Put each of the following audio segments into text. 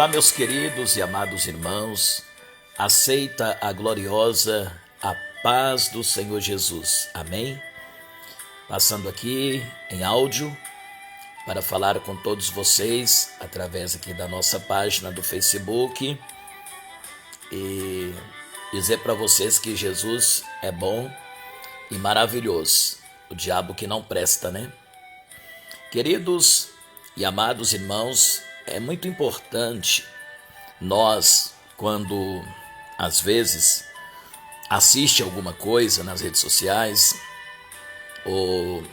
Olá, meus queridos e amados irmãos, aceita a gloriosa, a paz do Senhor Jesus, amém? Passando aqui em áudio para falar com todos vocês através aqui da nossa página do Facebook e dizer para vocês que Jesus é bom e maravilhoso, o diabo que não presta, né? Queridos e amados irmãos, é muito importante nós, quando às vezes assiste alguma coisa nas redes sociais, ou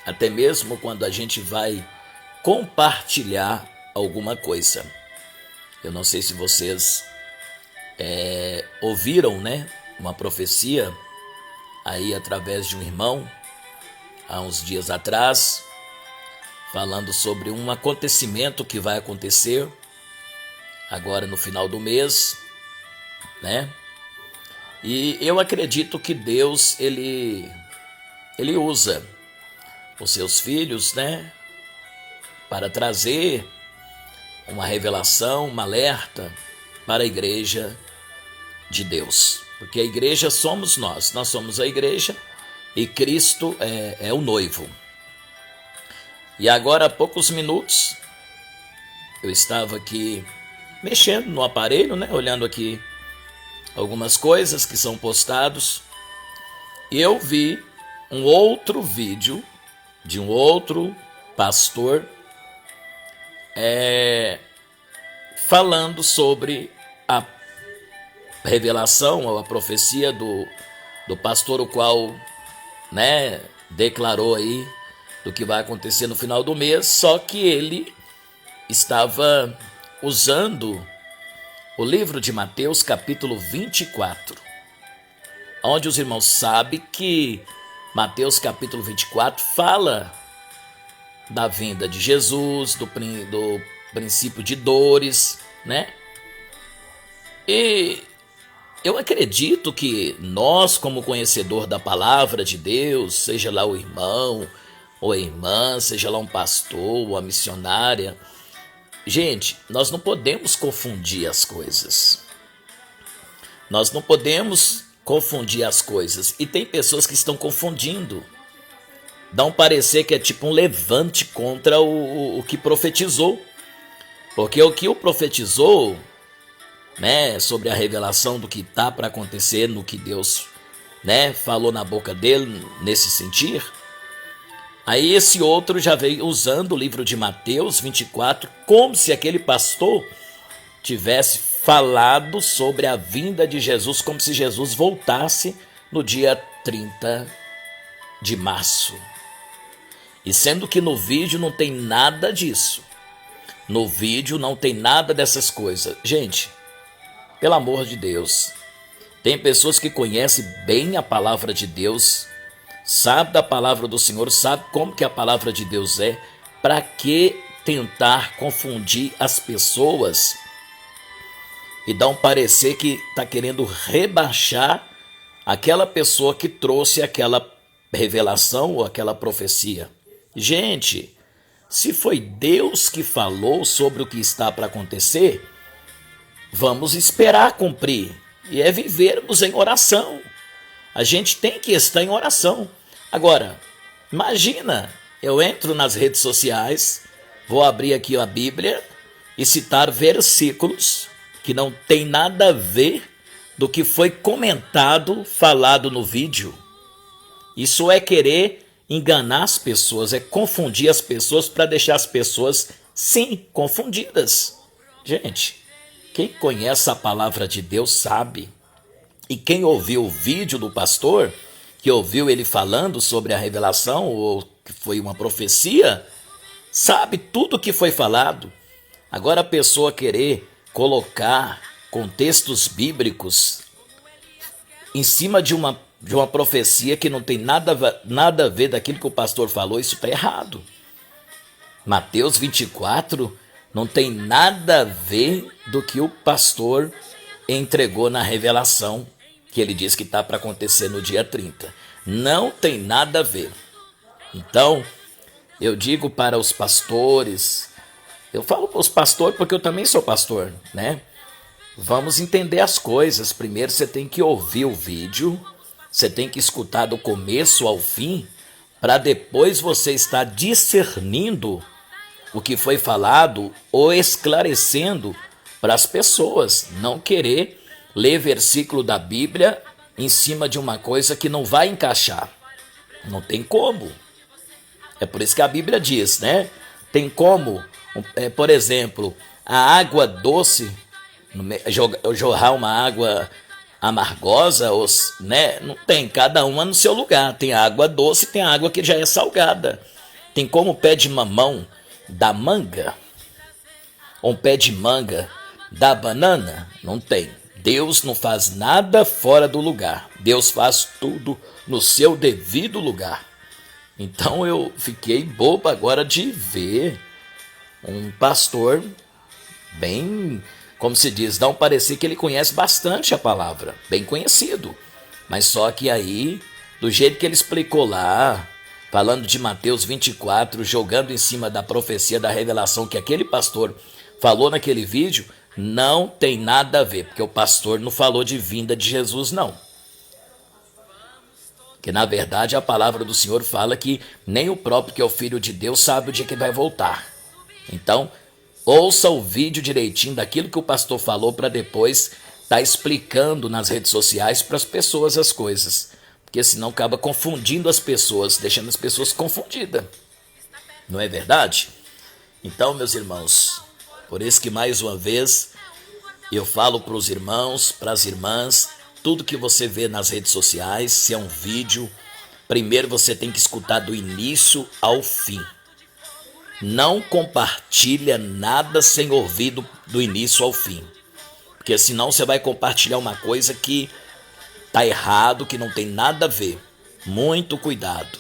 até mesmo quando a gente vai compartilhar alguma coisa. Eu não sei se vocês ouviram, né, uma profecia aí através de um irmão, há uns dias atrás, falando sobre um acontecimento que vai acontecer agora no final do mês, né? E eu acredito que Deus, ele usa os seus filhos, né, para trazer uma revelação, um alerta para a igreja de Deus. Porque a igreja somos nós somos a igreja e Cristo é o noivo. E agora, há poucos minutos, eu estava aqui mexendo no aparelho, né, olhando aqui algumas coisas que são postados, e eu vi um outro vídeo de um outro pastor falando sobre a revelação ou a profecia do pastor, o qual, né, declarou aí do que vai acontecer no final do mês, só que ele estava usando o livro de Mateus capítulo 24, onde os irmãos sabem que Mateus capítulo 24 fala da vinda de Jesus, do princípio de dores, né? E eu acredito que nós, como conhecedor da palavra de Deus, seja lá o irmão ou a irmã, seja lá um pastor ou a missionária, gente, nós não podemos confundir as coisas. Nós não podemos confundir as coisas. E tem pessoas que estão confundindo. Dá um parecer que é tipo um levante contra o que profetizou. Porque o que o profetizou, né, sobre a revelação do que está para acontecer, no que Deus, né, falou na boca dele nesse sentir. Aí esse outro já veio usando o livro de Mateus 24 como se aquele pastor tivesse falado sobre a vinda de Jesus, como se Jesus voltasse no dia 30 de março. E sendo que no vídeo não tem nada disso. No vídeo não tem nada dessas coisas. Gente, pelo amor de Deus, tem pessoas que conhecem bem a palavra de Deus, sabe da palavra do Senhor, sabe como que a palavra de Deus é. Para que tentar confundir as pessoas e dar um parecer que está querendo rebaixar aquela pessoa que trouxe aquela revelação ou aquela profecia? Gente, se foi Deus que falou sobre o que está para acontecer, vamos esperar cumprir, e é vivermos em oração. A gente tem que estar em oração. Agora, imagina, eu entro nas redes sociais, vou abrir aqui a Bíblia e citar versículos que não tem nada a ver do que foi comentado, falado no vídeo. Isso é querer enganar as pessoas, é confundir as pessoas para deixar as pessoas, sim, confundidas. Gente, quem conhece a palavra de Deus sabe. E quem ouviu o vídeo do pastor, que ouviu ele falando sobre a revelação, ou que foi uma profecia, sabe tudo o que foi falado. Agora a pessoa querer colocar contextos bíblicos em cima de uma profecia que não tem nada a ver daquilo que o pastor falou, isso está errado. Mateus 24 não tem nada a ver do que o pastor entregou na revelação, que ele diz que está para acontecer no dia 30. Não tem nada a ver. Então, eu digo para os pastores, Eu falo para os pastores porque eu também sou pastor, né? Vamos entender as coisas. Primeiro você tem que ouvir o vídeo, você tem que escutar do começo ao fim, para depois você estar discernindo o que foi falado ou esclarecendo para as pessoas. Não querer ler versículo da Bíblia em cima de uma coisa que não vai encaixar. Não tem como. É por isso que a Bíblia diz, né? Tem como, por exemplo, a água doce jorrar uma água amargosa, né? Não tem, cada uma no seu lugar. Tem a água doce, tem a água que já é salgada. Tem como o pé de mamão da manga, ou um pé de manga da banana? Não tem. Deus não faz nada fora do lugar. Deus faz tudo no seu devido lugar. Então eu fiquei bobo agora de ver um pastor bem, como se diz, dá um parecer que ele conhece bastante a palavra, bem conhecido. Mas só que aí, do jeito que ele explicou lá, falando de Mateus 24, jogando em cima da profecia, da revelação que aquele pastor falou naquele vídeo, não tem nada a ver, porque o pastor não falou de vinda de Jesus, não. Que na verdade a palavra do Senhor fala que nem o próprio que é o Filho de Deus sabe o dia que vai voltar. Então, ouça o vídeo direitinho daquilo que o pastor falou para depois estar explicando nas redes sociais para as pessoas as coisas. Porque senão acaba confundindo as pessoas, deixando as pessoas confundidas. Não é verdade? Então, meus irmãos, por isso que mais uma vez eu falo para os irmãos, para as irmãs, tudo que você vê nas redes sociais, se é um vídeo, primeiro você tem que escutar do início ao fim. Não compartilha nada sem ouvir do início ao fim. Porque senão você vai compartilhar uma coisa que está errado, que não tem nada a ver. Muito cuidado.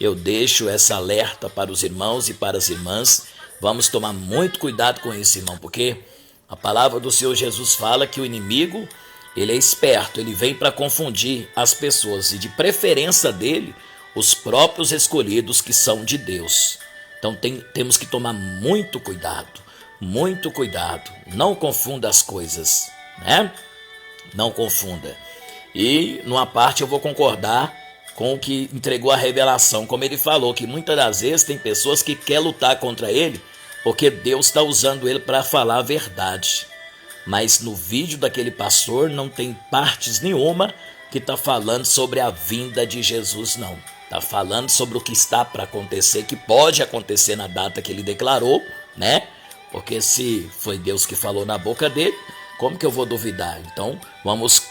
Eu deixo essa alerta para os irmãos e para as irmãs. Vamos tomar muito cuidado com isso, irmão, porque a palavra do Senhor Jesus fala que o inimigo, ele é esperto, ele vem para confundir as pessoas e de preferência dele, os próprios escolhidos que são de Deus. Então temos que tomar muito cuidado, não confunda as coisas, né? Não confunda. E numa parte eu vou concordar com o que entregou a revelação, como ele falou, que muitas das vezes tem pessoas que querem lutar contra ele, porque Deus está usando ele para falar a verdade. Mas no vídeo daquele pastor não tem partes nenhuma que está falando sobre a vinda de Jesus, não. Está falando sobre o que está para acontecer, que pode acontecer na data que ele declarou, né? Porque se foi Deus que falou na boca dele, como que eu vou duvidar? Então vamos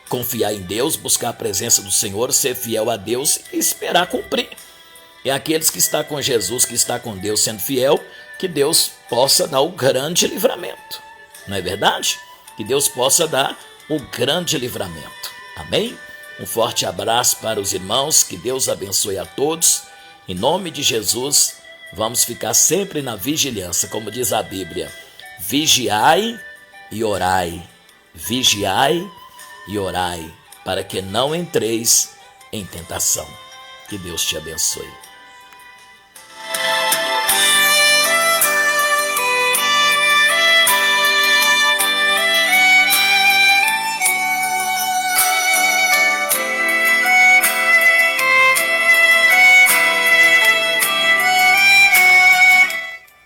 confiar em Deus, buscar a presença do Senhor, ser fiel a Deus e esperar cumprir. E aqueles que estão com Jesus, que estão com Deus sendo fiel, que Deus possa dar o grande livramento. Não é verdade? Que Deus possa dar o grande livramento. Amém? Um forte abraço para os irmãos, que Deus abençoe a todos. Em nome de Jesus, vamos ficar sempre na vigilância, como diz a Bíblia. Vigiai e orai. Vigiai e orai, para que não entreis em tentação. Que Deus te abençoe.